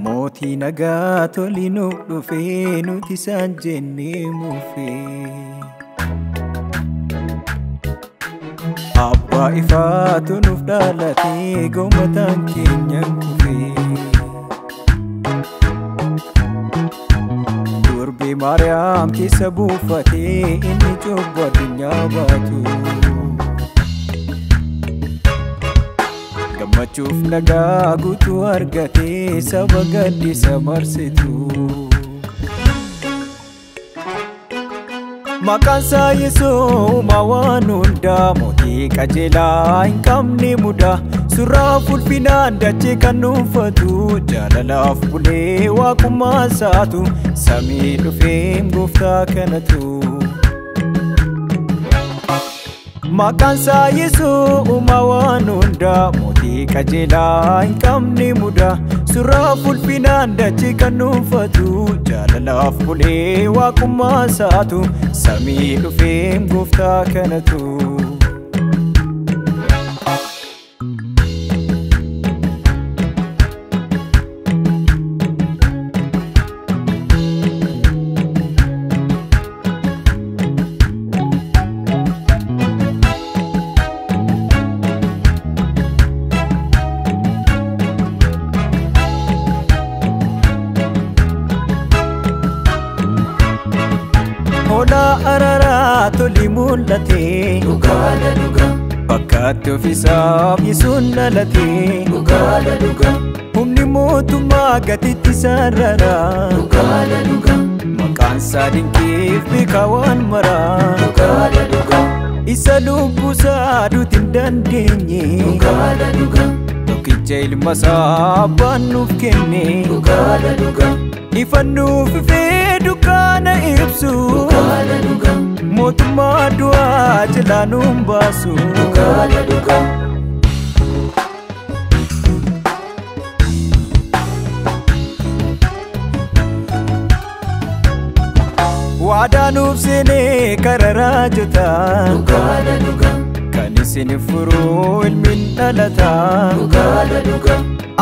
Moti nagaa tolinu dhufee nuti isaan jennee muufee Abbaa ifaatu nuuf dhalatee goomataan keenyan kufee Durbii Maariyaam keessa buufatee inni cobba addunyaa baatu Gammachuuf nagaa guutuu argatee saba gaddisa marsitu Maqaan isaa Yesuuma waan hundaa mootii qajeelaa hin qabne mudaa Surraaf ulfinaan dachee kan dhuunfatu jaalalaaf bulee waaqummaa isaatu samii dhufee gooftaa kanatu Maqaan isaa Yesuuma waan hundaa mootii qajeelaa hin qabne mudaa Surraaf ulfinaan dachee kan dhuunfatu jaalalaaf bulee waaqummaa isaatu samii dhufee gooftaa kanatu Hola arara toli mul'ate dhugaadha dhuga Bakkaatti ofiisaaf Yesuun dhalate dhugaadha dhuga Humni mootummaa gatitti sarara dhugaadha dhuga Maqaan isaa dinqiif beekaa waan maraa dhugaadha dhuga Isa lubbuusaa duuti hin dandeenye dhugaadha dhuga Tokkicha ilma isaa abbaan nuuf kenne dhugaadha dhuga Ifannuuf ifee dukkaana ibsu dhugaadha dhuga Mootummaa du'aa jalaa nuun baasu dhugaadha dhuga Waadaa nuuf seenee karaa raajotaa dhugaadha dhuga Kan isin furuu ilmiin dhalataa dhugaadha dhuga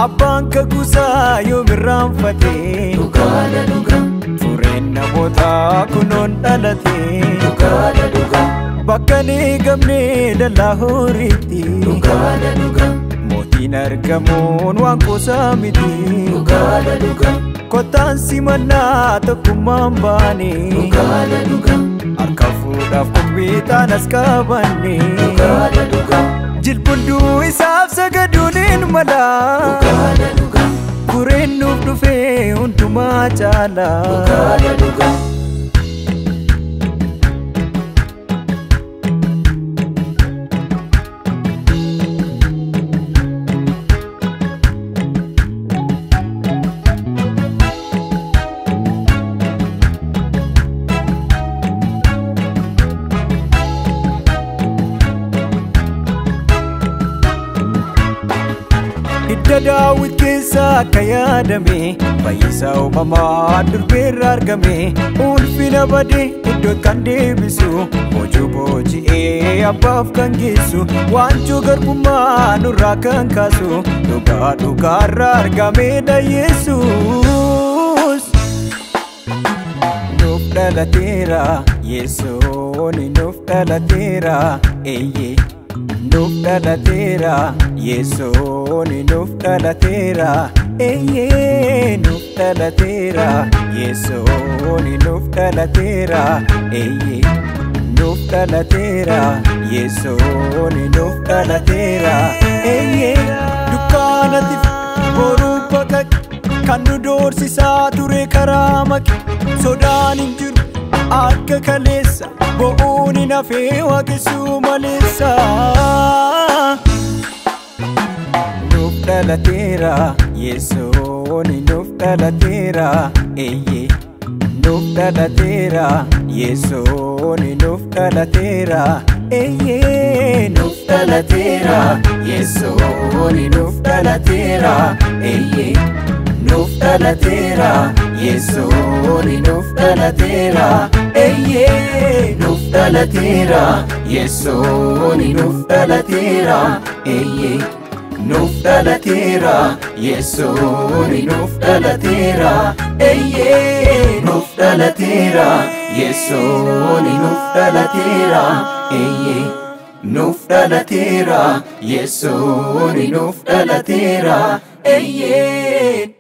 Abbaan kakuusaa yoo irraanfatee dhugaadha dhuga Fureen namootaa kunoon dhalatee dhugaadha dhuga Bakka hin eegamne dallaa horiitti dhugaadha dhuga Mootiin argamuun waan qoosaa miti dhugaadha dhuga Kottaan simannaa tokkummaan baane dhugaadha dhuga Harka fuudhaaf qophiitaan as qabanne dhugaadha dhuga Jilbunduu isaaf sagaduun hin mala dhugaadha dhuga Fureen nuuf dhufee hundumaa caala dhugaadha dhuga Hidda Daawit keessa akka yaadame Fayyisaa uumamaa durbeerra argame Ulfina badee iddoo kan deebisu Boojuu booji'ee abbaaf kan geessu Waanjoo garbummaa nurraa kan kaasu Dhugaa dhugaarra argameedha Yesuus Nuuf dhalateera Yesuun nuuf dhalateera Eeyyee Nuuf dhalateera Yesuun nuuf dhalateera Eeyyee nuuf dhalateera Yesuun nuuf dhalateera Eeyyee nuuf dhalateera Yesuun nuuf dhalateera Eeyyee dukkaanatiif boruu baqaqe Kan nu doorsisaa ture karaa maqe Sodaan hin jiru akka kaleessa bo'uun hin hafee waaqessuu maleessa dhalateera Yesuun nuuf dhalateera eeyyee nuuf dhalateera Yesuun nuuf dhalateera eeyyee nuuf dhalateera Yesuun nuuf dhalateera eeyyee nuuf dhalateera Yesuun nuuf dhalateera eeyyee nuuf dhalateera Yesuun nuuf dhalateera eeyyee nuuf dhalateera Yesuun nuuf dhalateera eeyyee nuuf dhalateera Yesuun nuuf dhalateera eeyyee nuuf dhalateera Yesuun nuuf dhalateera eeyyee